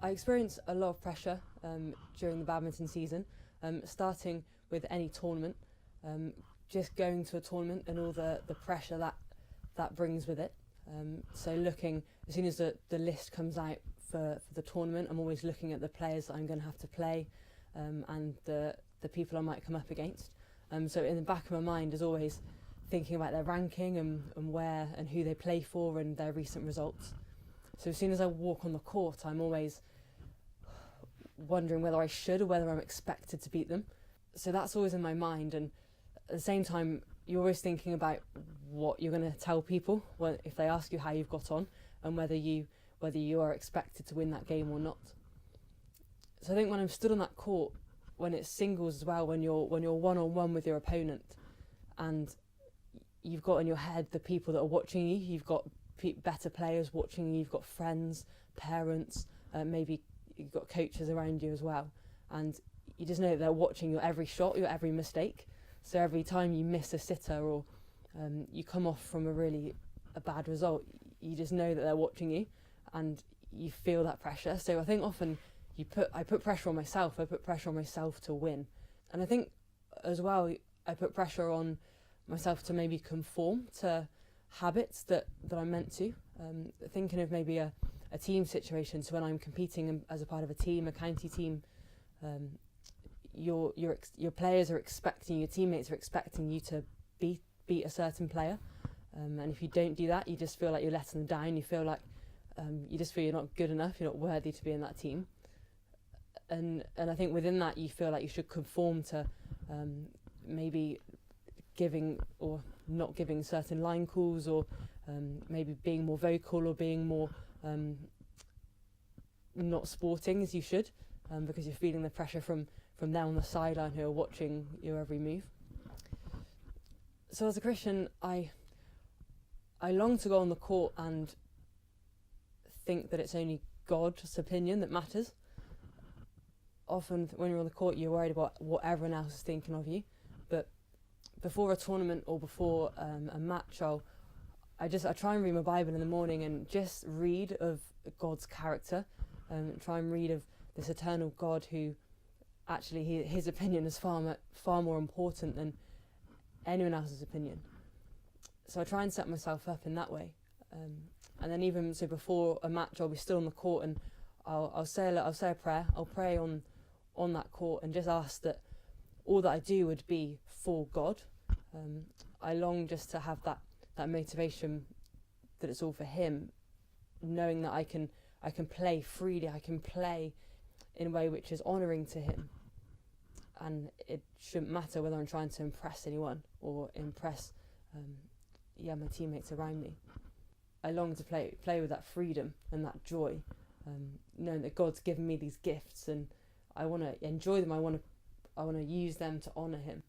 I experience a lot of pressure during the badminton season, starting with any tournament, just going to a tournament and all the pressure that brings with it. So looking, as soon as the list comes out for the tournament, I'm always looking at the players that I'm going to have to play and the people I might come up against. So in the back of my mind is always thinking about their ranking and where and who they play for and their recent results. So as soon as I walk on the court, I'm always wondering whether I should or whether I'm expected to beat them. So that's always in my mind, and at the same time you're always thinking about what you're going to tell people if they ask you how you've got on and whether you are expected to win that game or not. So I think when I'm stood on that court, when it's singles as well, when you're one-on-one with your opponent and you've got in your head the people that are watching you, you've got better players watching you, you've got friends, parents, maybe you've got coaches around you as well, and you just know that they're watching your every shot, your every mistake. So every time you miss a sitter or you come off from a bad result, you just know that they're watching you and you feel that pressure. So I think often I put pressure on myself. I put pressure on myself to win. And I think as well I put pressure on myself to maybe conform to habits that I'm meant to. Thinking of maybe a team situation, so when I'm competing as a part of a team, a county team, your players are expecting, your teammates are expecting you to beat a certain player, and if you don't do that, you just feel like you're letting them down. You feel like you just feel you're not good enough, you're not worthy to be in that team, and I think within that you feel like you should conform to maybe giving or not giving certain line calls, or maybe being more vocal or being more not sporting as you should, because you're feeling the pressure from them on the sideline who are watching your every move. So as a Christian, I long to go on the court and think that it's only God's opinion that matters. Often when you're on the court, you're worried about what everyone else is thinking of you, but before a tournament or before a match, I try and read my Bible in the morning and just read of God's character, and try and read of this eternal God who actually his opinion is far more important than anyone else's opinion. So I try and set myself up in that way, and then even so before a match, I'll be still on the court and I'll say a prayer. I'll pray on that court and just ask that all that I do would be for God. I long just to have that motivation that it's all for Him, knowing that I can play freely, I can play in a way which is honouring to Him, and it shouldn't matter whether I'm trying to impress anyone or impress my teammates around me. I long to play with that freedom and that joy, knowing that God's given me these gifts and I want to enjoy them. I want to use them to honour Him.